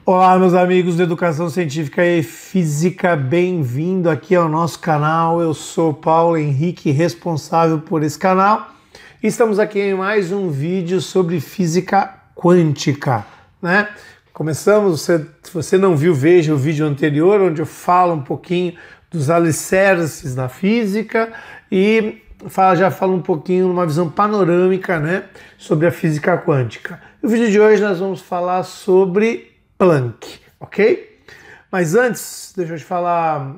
Olá, meus amigos da Educação Científica e Física, bem-vindo aqui ao nosso canal. Eu sou Paulo Henrique, responsável por esse canal. E estamos aqui em mais um vídeo sobre física quântica, né? Começamos, se você não viu, veja o vídeo anterior, onde eu falo um pouquinho dos alicerces da física e já falo um pouquinho, uma visão panorâmica, né, sobre a física quântica. No vídeo de hoje nós vamos falar sobre Planck, ok? Mas antes, deixa eu te falar,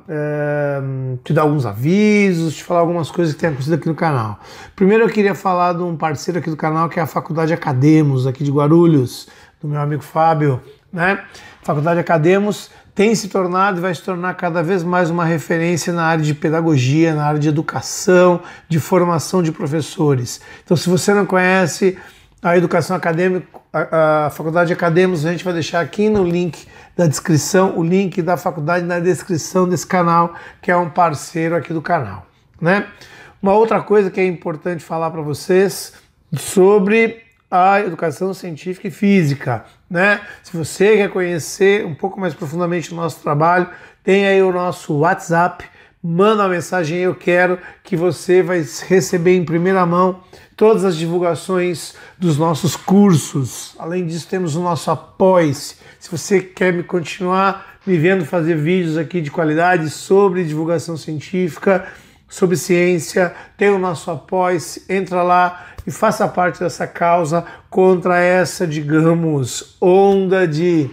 te dar alguns avisos, te falar algumas coisas que tem acontecido aqui no canal. Primeiro eu queria falar de um parceiro aqui do canal, que é a Faculdade Academos, aqui de Guarulhos, do meu amigo Fábio, né? Faculdade Academos tem se tornado e vai se tornar cada vez mais uma referência na área de pedagogia, na área de educação, de formação de professores. Então, se você não conhece a educação acadêmica, a Faculdade Academos, a gente vai deixar aqui no link da descrição, o link da faculdade na descrição desse canal, que é um parceiro aqui do canal, né? Uma outra coisa que é importante falar para vocês sobre a educação científica e física, né? Se você quer conhecer um pouco mais profundamente o nosso trabalho, tem aí o nosso WhatsApp, manda uma mensagem, eu quero, que você vai receber em primeira mão todas as divulgações dos nossos cursos. Além disso, temos o nosso Apoie-se. Se você quer continuar me vendo fazer vídeos aqui de qualidade sobre divulgação científica, sobre ciência, tem o nosso Apoie-se, entra lá e faça parte dessa causa contra essa, digamos, onda de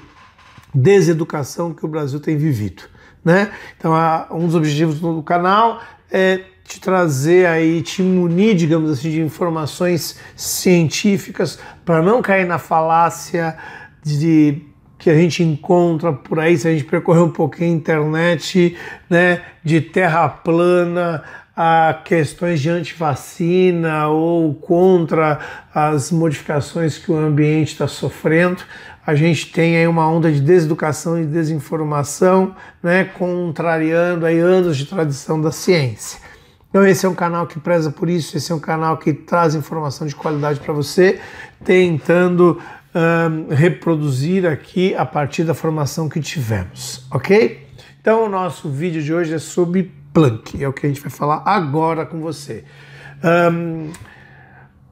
deseducação que o Brasil tem vivido, né? Então, um dos objetivos do canal é te trazer aí, te munir, digamos assim, de informações científicas para não cair na falácia que a gente encontra por aí, se a gente percorrer um pouquinho a internet, né, de terra plana, a questões de antivacina ou contra as modificações que o ambiente está sofrendo. A gente tem aí uma onda de deseducação e desinformação, né, contrariando aí anos de tradição da ciência. Então esse é um canal que preza por isso, esse é um canal que traz informação de qualidade para você, tentando reproduzir aqui a partir da formação que tivemos, ok? Então o nosso vídeo de hoje é sobre Planck, é o que a gente vai falar agora com você.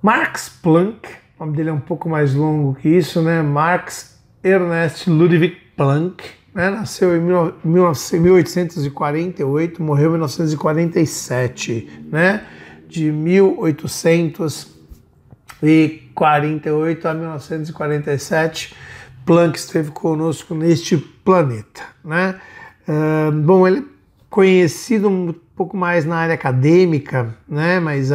Max Planck, o nome dele é um pouco mais longo que isso, né? Max Ernst Ludwig Planck, né? Nasceu em 1848, morreu em 1947, né? De 1848 a 1947, Planck esteve conosco neste planeta, né? Bom, ele é conhecido um pouco mais na área acadêmica, né? Mas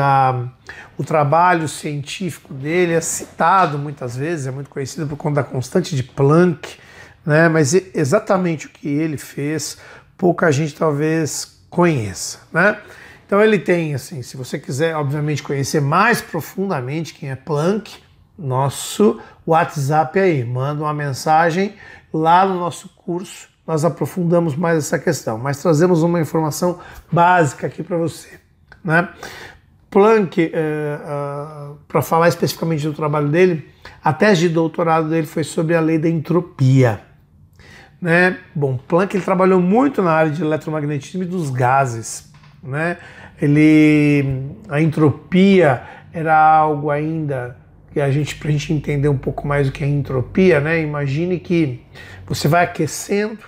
o trabalho científico dele é citado muitas vezes, é muito conhecido por conta da constante de Planck, né? Mas exatamente o que ele fez, pouca gente talvez conheça, né? Então ele tem, assim, se você quiser, obviamente, conhecer mais profundamente quem é Planck, nosso WhatsApp aí, manda uma mensagem lá no nosso curso, nós aprofundamos mais essa questão, mas trazemos uma informação básica aqui para você, né? Planck, para falar especificamente do trabalho dele, a tese de doutorado dele foi sobre a lei da entropia, né? Bom, Planck ele trabalhou muito na área de eletromagnetismo e dos gases, né? A entropia era algo ainda que pra gente entender um pouco mais o que é entropia, né? Imagine que você vai aquecendo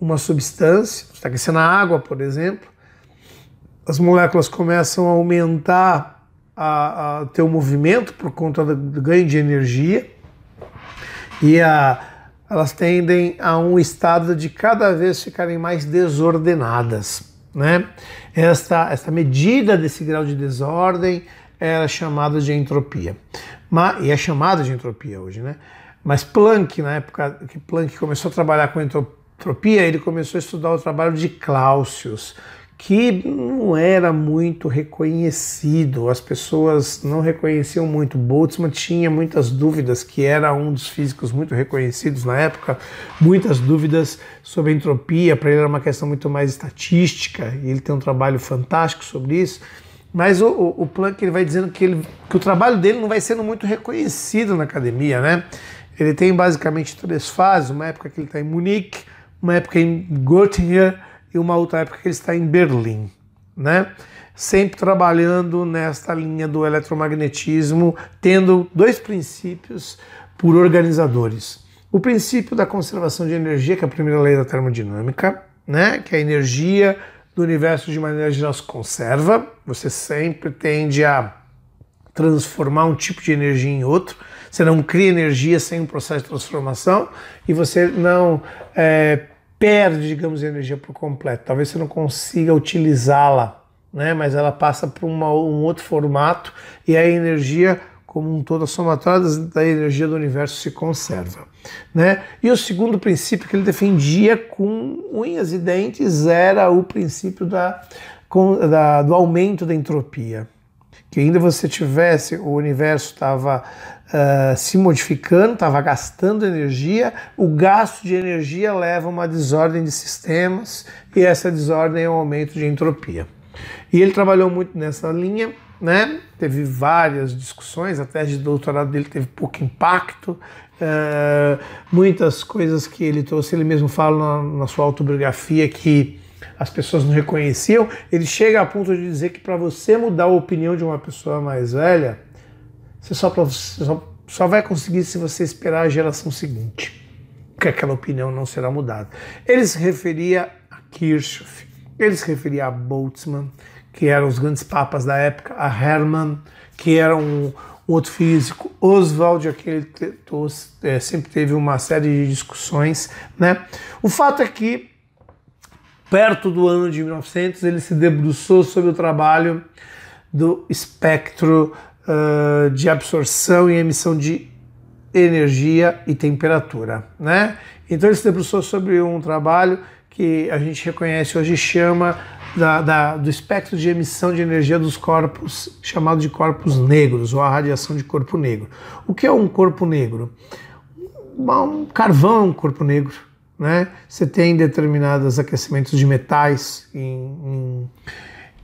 uma substância, você está aquecendo a água, por exemplo, as moléculas começam a aumentar a ter o movimento por conta do ganho de energia e elas tendem a um estado de cada vez ficarem mais desordenadas, né? Esta medida desse grau de desordem é chamada de entropia. E é chamada de entropia hoje, né? Mas Planck, na época que Planck começou a trabalhar com entropia, ele começou a estudar o trabalho de Clausius, que não era muito reconhecido, as pessoas não reconheciam muito. Boltzmann tinha muitas dúvidas, que era um dos físicos muito reconhecidos na época, muitas dúvidas sobre a entropia, para ele era uma questão muito mais estatística, e ele tem um trabalho fantástico sobre isso. Mas o Planck ele vai dizendo que o trabalho dele não vai sendo muito reconhecido na academia, né? Ele tem basicamente 3 fases, uma época que ele está em Munique, uma época em Göttingen e uma outra época que ele está em Berlim, né? Sempre trabalhando nesta linha do eletromagnetismo, tendo 2 princípios por organizadores. O princípio da conservação de energia, que é a primeira lei da termodinâmica, né? Que a energia do universo de maneira geral se conserva, você sempre tende a transformar um tipo de energia em outro, você não cria energia sem um processo de transformação e você não perde, digamos, energia por completo. Talvez você não consiga utilizá-la, né? Mas ela passa por um outro formato e a energia como um todo, a somatória da energia do universo se conserva, né? E o segundo princípio que ele defendia com unhas e dentes era o princípio do aumento da entropia. Que ainda você tivesse, o universo estava se modificando, estava gastando energia, o gasto de energia leva a uma desordem de sistemas e essa desordem é um aumento de entropia. E ele trabalhou muito nessa linha, né? Teve várias discussões, a tese de doutorado dele teve pouco impacto, muitas coisas que ele trouxe, ele mesmo fala na sua autobiografia que as pessoas não reconheciam. Ele chega a ponto de dizer que para você mudar a opinião de uma pessoa mais velha, você só vai conseguir se você esperar a geração seguinte, que aquela opinião não será mudada. Ele se referia a Kirchhoff, ele se referia a Boltzmann, que eram os grandes papas da época, a Hermann, que era um outro físico, Oswald, aquele sempre teve uma série de discussões, né? O fato é que, perto do ano de 1900, ele se debruçou sobre o trabalho do espectro de absorção e emissão de energia e temperatura, né? Então ele se debruçou sobre um trabalho que a gente reconhece hoje, chama do espectro de emissão de energia dos corpos, chamado de corpos negros, ou a radiação de corpo negro. O que é um corpo negro? Um carvão é um corpo negro, né? Você tem determinados aquecimentos de metais em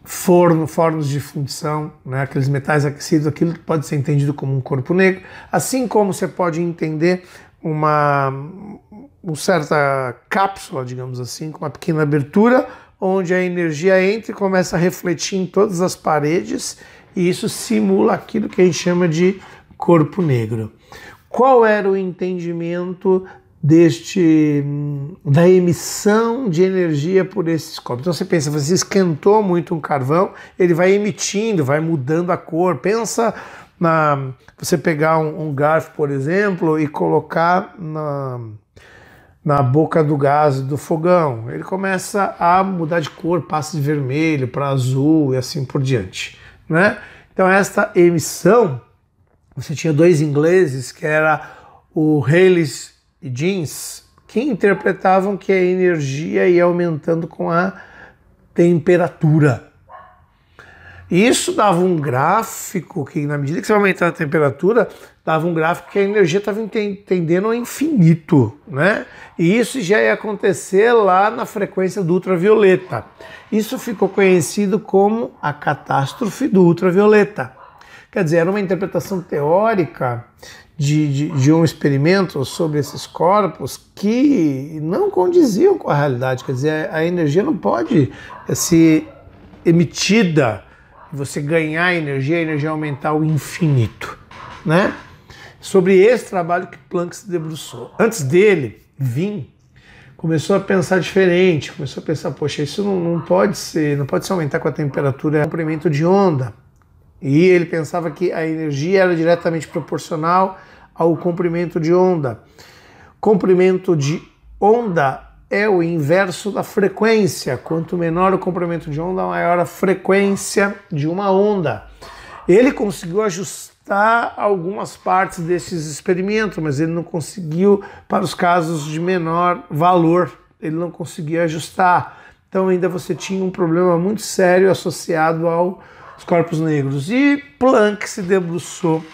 fornos de fundição, né? Aqueles metais aquecidos, aquilo pode ser entendido como um corpo negro, assim como você pode entender uma certa cápsula, digamos assim, com uma pequena abertura, onde a energia entra e começa a refletir em todas as paredes, e isso simula aquilo que a gente chama de corpo negro. Qual era o entendimento da emissão de energia por esses corpos? Então você pensa, você esquentou muito um carvão, ele vai emitindo, vai mudando a cor. Pensa você pegar um garfo, por exemplo, e colocar na boca do gás do fogão. Ele começa a mudar de cor, passa de vermelho para azul e assim por diante, né? Então esta emissão, você tinha 2 ingleses, que era o Rayleigh e Jeans, que interpretavam que a energia ia aumentando com a temperatura. Isso dava um gráfico que, na medida que você vai aumentar a temperatura, dava um gráfico que a energia estava tendendo ao infinito, né? E isso já ia acontecer lá na frequência do ultravioleta. Isso ficou conhecido como a catástrofe do ultravioleta. Quer dizer, era uma interpretação teórica de um experimento sobre esses corpos que não condiziam com a realidade. Quer dizer, a energia não pode ser emitida, você ganhar a energia aumentar ao infinito, né? Sobre esse trabalho que Planck se debruçou. Antes dele, Wien começou a pensar diferente, começou a pensar, poxa, isso não pode se aumentar com a temperatura, é um comprimento de onda. E ele pensava que a energia era diretamente proporcional ao comprimento de onda. Comprimento de onda é o inverso da frequência. Quanto menor o comprimento de onda, maior a frequência de uma onda. Ele conseguiu ajustar algumas partes desses experimentos, mas ele não conseguiu para os casos de menor valor. Ele não conseguia ajustar. Então ainda você tinha um problema muito sério associado aos corpos negros. E Planck se debruçou,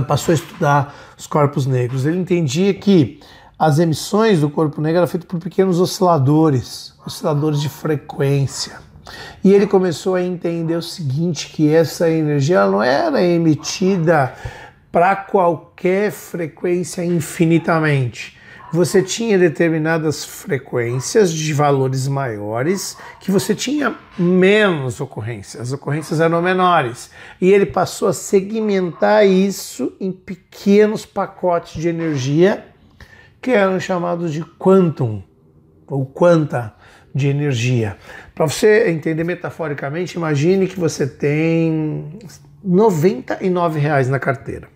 passou a estudar os corpos negros. Ele entendia que as emissões do corpo negro eram feitas por pequenos osciladores de frequência. E ele começou a entender o seguinte, que essa energia não era emitida para qualquer frequência infinitamente. Você tinha determinadas frequências de valores maiores que você tinha menos ocorrências, as ocorrências eram menores. E ele passou a segmentar isso em pequenos pacotes de energia que eram chamados de quantum, ou quanta de energia. Para você entender metaforicamente, imagine que você tem R$ 99 na carteira.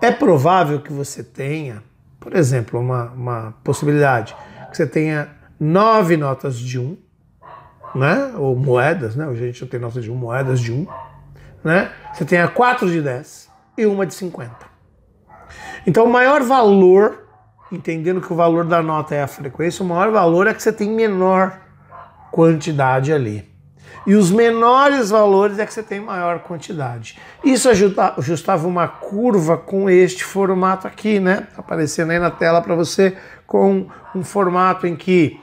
É provável que você tenha, por exemplo, uma possibilidade, que você tenha 9 notas de 1, né? Ou moedas, né? Hoje a gente não tem notas de 1, moedas de 1, né? Você tenha 4 de 10 e uma de 50. Então o maior valor, entendendo que o valor da nota é a frequência, o maior valor é que você tem menor quantidade ali. E os menores valores é que você tem maior quantidade. Isso ajustava uma curva com este formato aqui, né? Aparecendo aí na tela para você, com um formato em que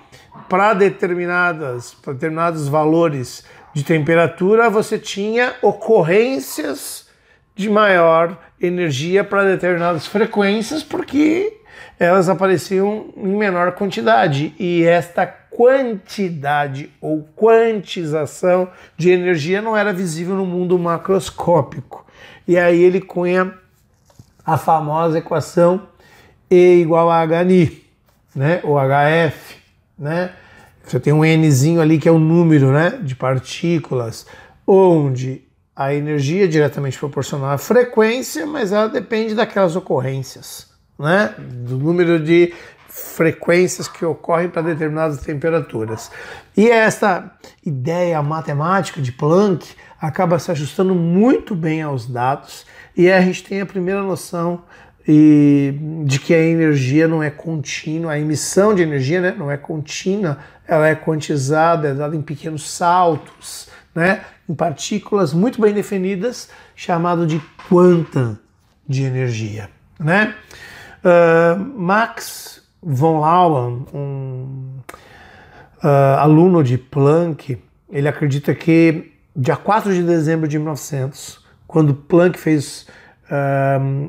para determinados valores de temperatura você tinha ocorrências de maior energia para determinadas frequências, porque elas apareciam em menor quantidade, e esta quantidade ou quantização de energia não era visível no mundo macroscópico. E aí ele cunha a famosa equação E igual a HNI, né? Ou HF, né? Você tem um Nzinho ali que é o número, né, de partículas, onde a energia é diretamente proporcional à frequência, mas ela depende daquelas ocorrências, né? Do número de frequências que ocorrem para determinadas temperaturas. E esta ideia matemática de Planck acaba se ajustando muito bem aos dados, e a gente tem a primeira noção de que a energia não é contínua, a emissão de energia, né, não é contínua, ela é quantizada, é dada em pequenos saltos, né, em partículas muito bem definidas, chamado de quanta de energia, né? Max von Laue, aluno de Planck, ele acredita que dia 4 de dezembro de 1900, quando Planck fez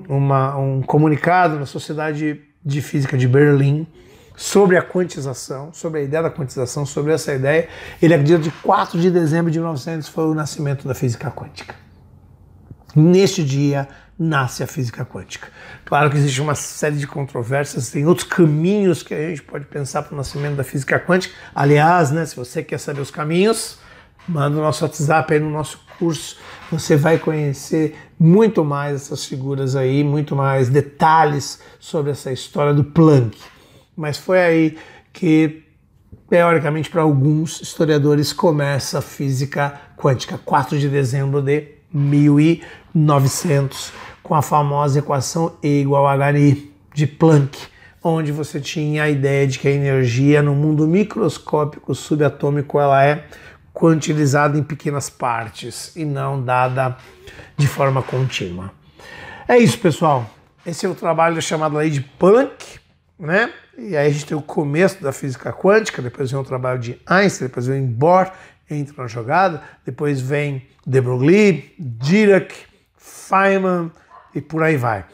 um comunicado na Sociedade de Física de Berlim sobre a quantização, sobre a ideia da quantização, sobre essa ideia, ele acredita que 4 de dezembro de 1900 foi o nascimento da física quântica. Neste dia nasce a física quântica. Claro que existe uma série de controvérsias, tem outros caminhos que a gente pode pensar para o nascimento da física quântica. Aliás, né, se você quer saber os caminhos, manda o nosso WhatsApp aí no nosso curso, você vai conhecer muito mais essas figuras aí, muito mais detalhes sobre essa história do Planck. Mas foi aí que, teoricamente, para alguns historiadores, começa a física quântica, 4 de dezembro de 1900, com a famosa equação E igual a HNI de Planck, onde você tinha a ideia de que a energia no mundo microscópico subatômico ela é quantizada em pequenas partes e não dada de forma contínua. É isso, pessoal. Esse é o trabalho chamado Lei de Planck, né? E aí a gente tem o começo da física quântica, depois vem o trabalho de Einstein, depois vem Bohr, entra na jogada, depois vem de Broglie, Dirac, Feynman e por aí vai.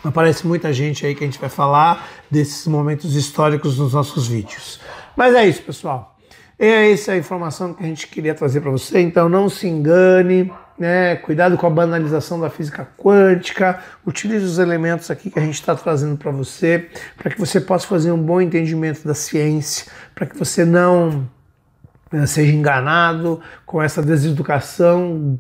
Aparece muita gente aí que a gente vai falar desses momentos históricos nos nossos vídeos. Mas é isso, pessoal. É essa a informação que a gente queria trazer para você, então não se engane, né? Cuidado com a banalização da física quântica, utilize os elementos aqui que a gente está trazendo para você que você possa fazer um bom entendimento da ciência, para que você não seja enganado com essa deseducação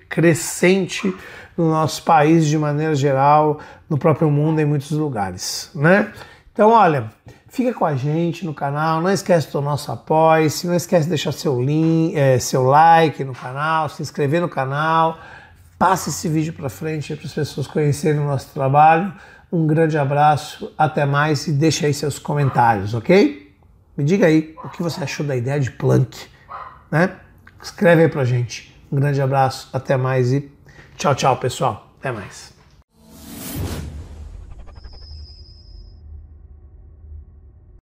crescente no nosso país de maneira geral, no próprio mundo, em muitos lugares, né? Então, olha, fica com a gente no canal, não esquece do nosso apoio, não esquece de deixar seu like no canal, se inscrever no canal, passe esse vídeo para frente para as pessoas conhecerem o nosso trabalho. Um grande abraço, até mais e deixa aí seus comentários, ok? Me diga aí o que você achou da ideia de Planck, né? Escreve aí pra gente. Um grande abraço, até mais e tchau, tchau, pessoal. Até mais.